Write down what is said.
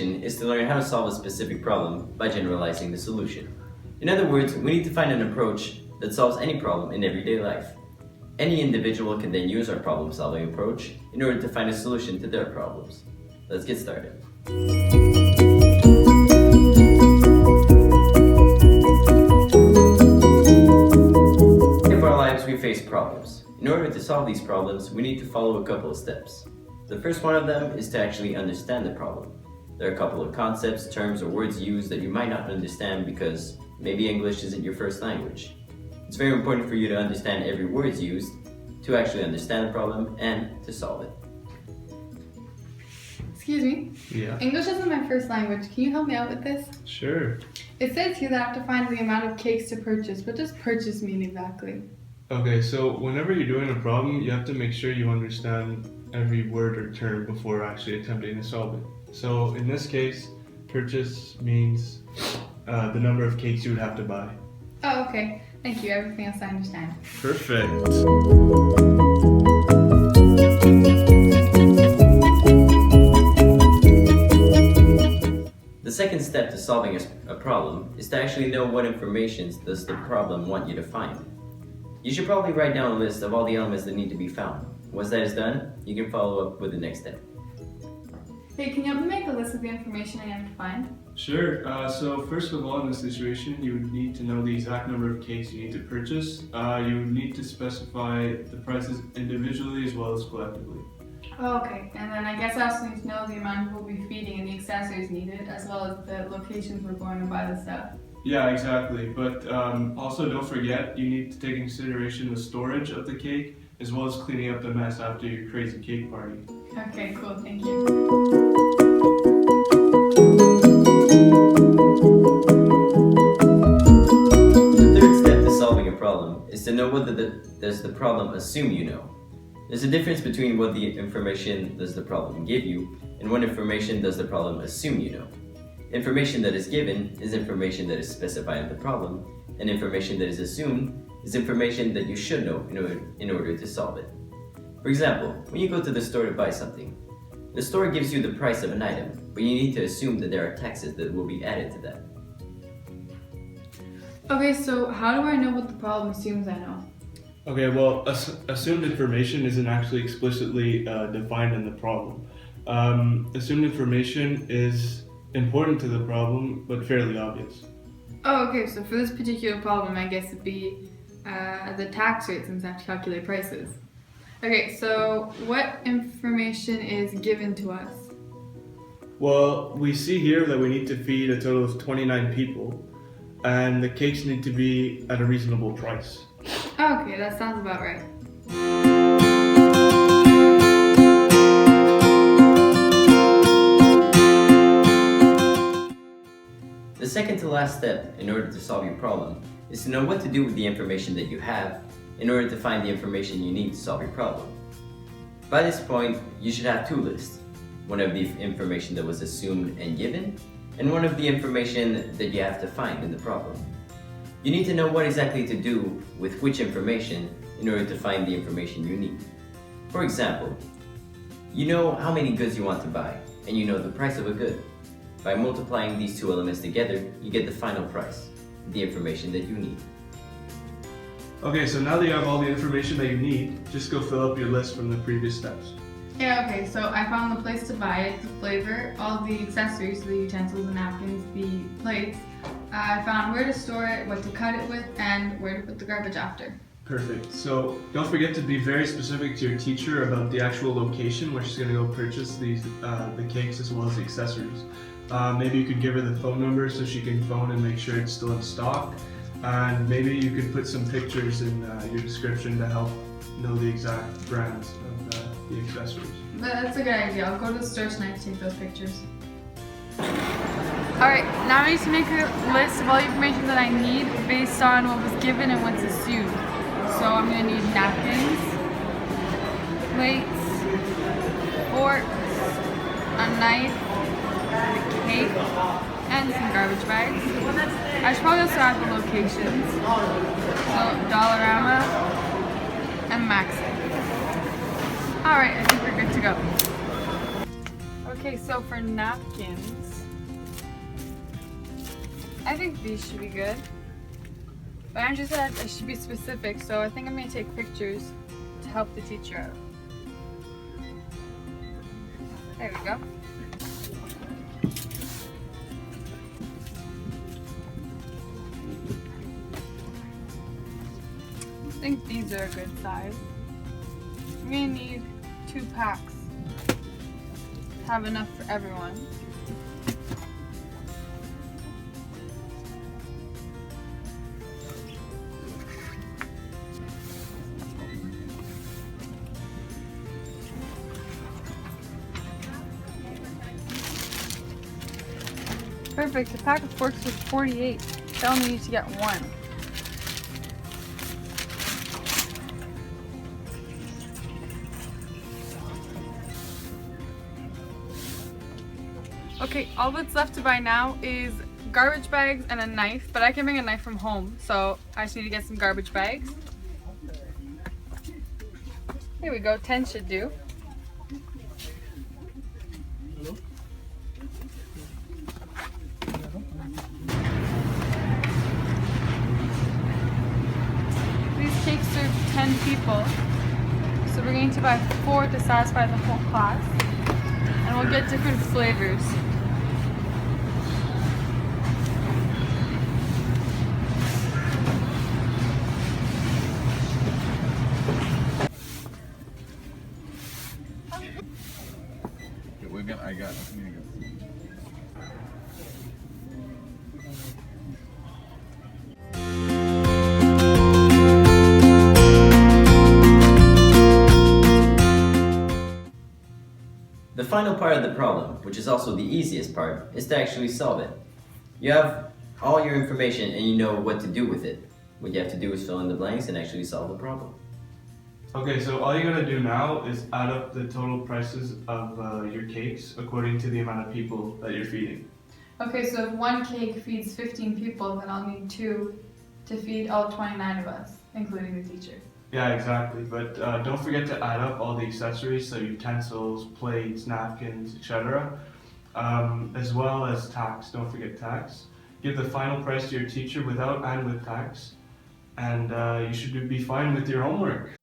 information is to learn how to solve a specific problem by generalizing the solution. In other words, we need to find an approach that solves any problem in everyday life. Any individual can then use our problem-solving approach in order to find a solution to their problems. Let's get started. In our lives, we face problems. In order to solve these problems, we need to follow a couple of steps. The first one of them is to actually understand the problem. There are a couple of concepts, terms, or words used that you might not understand because maybe English isn't your first language. It's very important for you to understand every word used to actually understand the problem and to solve it. Excuse me? Yeah. English isn't my first language. Can you help me out with this? Sure. It says here that I have to find the amount of cakes to purchase. What does purchase mean exactly? Okay, so whenever you're doing a problem, you have to make sure you understand every word or term before actually attempting to solve it. So in this case, purchase means the number of cakes you would have to buy. Oh, okay. Thank you. Everything else I understand. Perfect. The second step to solving a problem is to actually know what information does the problem want you to find. You should probably write down a list of all the elements that need to be found. Once that is done, you can follow up with the next step. Hey, can you help me make a list of the information I have to find? Sure. So first of all, in this situation, you would need to know the exact number of cakes you need to purchase. You would need to specify the prices individually as well as collectively. Oh, okay. And then I guess I also need to know the amount we'll be feeding and the accessories needed, as well as the locations we're going to buy the stuff. Yeah, exactly. But also don't forget, you need to take into consideration the storage of the cake as well as cleaning up the mess after your crazy cake party. Okay, cool. Thank you. The third step to solving a problem is to know what does the problem assume you know. There's a difference between what the information does the problem give you and what information does the problem assume you know. Information that is given is information that is specified in the problem, and information that is assumed is information that you should know in order to solve it. For example, when you go to the store to buy something, the store gives you the price of an item, but you need to assume that there are taxes that will be added to that. Okay, so how do I know what the problem assumes I know? Okay, well, assumed information isn't actually explicitly defined in the problem. Assumed information is important to the problem, but fairly obvious. Oh, okay, so for this particular problem, I guess it'd be the tax rate since I have to calculate prices. Okay, so what information is given to us? Well, we see here that we need to feed a total of 29 people, and the cakes need to be at a reasonable price. Oh, okay, that sounds about right. The second to last step in order to solve your problem is to know what to do with the information that you have in order to find the information you need to solve your problem. By this point, you should have two lists. One of the information that was assumed and given, and one of the information that you have to find in the problem. You need to know what exactly to do with which information in order to find the information you need. For example, you know how many goods you want to buy, and you know the price of a good. By multiplying these two elements together, you get the final price, the information that you need. Okay, so now that you have all the information that you need, just go fill up your list from the previous steps. Yeah, okay, so I found the place to buy it, the flavor, all the accessories, the utensils, the napkins, the plates. I found where to store it, what to cut it with, and where to put the garbage after. Perfect. So don't forget to be very specific to your teacher about the actual location where she's going to go purchase the cakes as well as the accessories. Maybe you could give her the phone number so she can phone and make sure it's still in stock. And maybe you could put some pictures in your description to help know the exact brands of the accessories. That's a good idea. I'll go to the store tonight to take those pictures. Alright, now I need to make a list of all the information that I need based on what was given and what's assumed. So I'm going to need napkins, plates, forks, a knife, a cake, and some garbage bags. I should probably also add the locations. So Dollarama and Maxi. Alright, I think we're good to go. Okay, so for napkins, I think these should be good. But Andrew said I should be specific, so I think I'm going to take pictures to help the teacher out. There we go. I think these are a good size. I'm going to need 2 packs. Have enough for everyone. Perfect. The pack of forks was 48. I only need to get 1. Okay, all that's left to buy now is garbage bags and a knife, but I can bring a knife from home, so I just need to get some garbage bags. Here we go, 10 should do. These cakes serve 10 people, so we're going to buy 4 to satisfy the whole class, and we'll get different flavors. I got it. The final part of the problem, which is also the easiest part, is to actually solve it. You have all your information and you know what to do with it. What you have to do is fill in the blanks and actually solve the problem. Okay, so all you gotta do now is add up the total prices of your cakes according to the amount of people that you're feeding. Okay, so if 1 cake feeds 15 people, then I'll need 2 to feed all 29 of us, including the teacher. Yeah, exactly. But don't forget to add up all the accessories, so utensils, plates, napkins, etc. As well as tax. Don't forget tax. Give the final price to your teacher without and with tax. And you should be fine with your homework.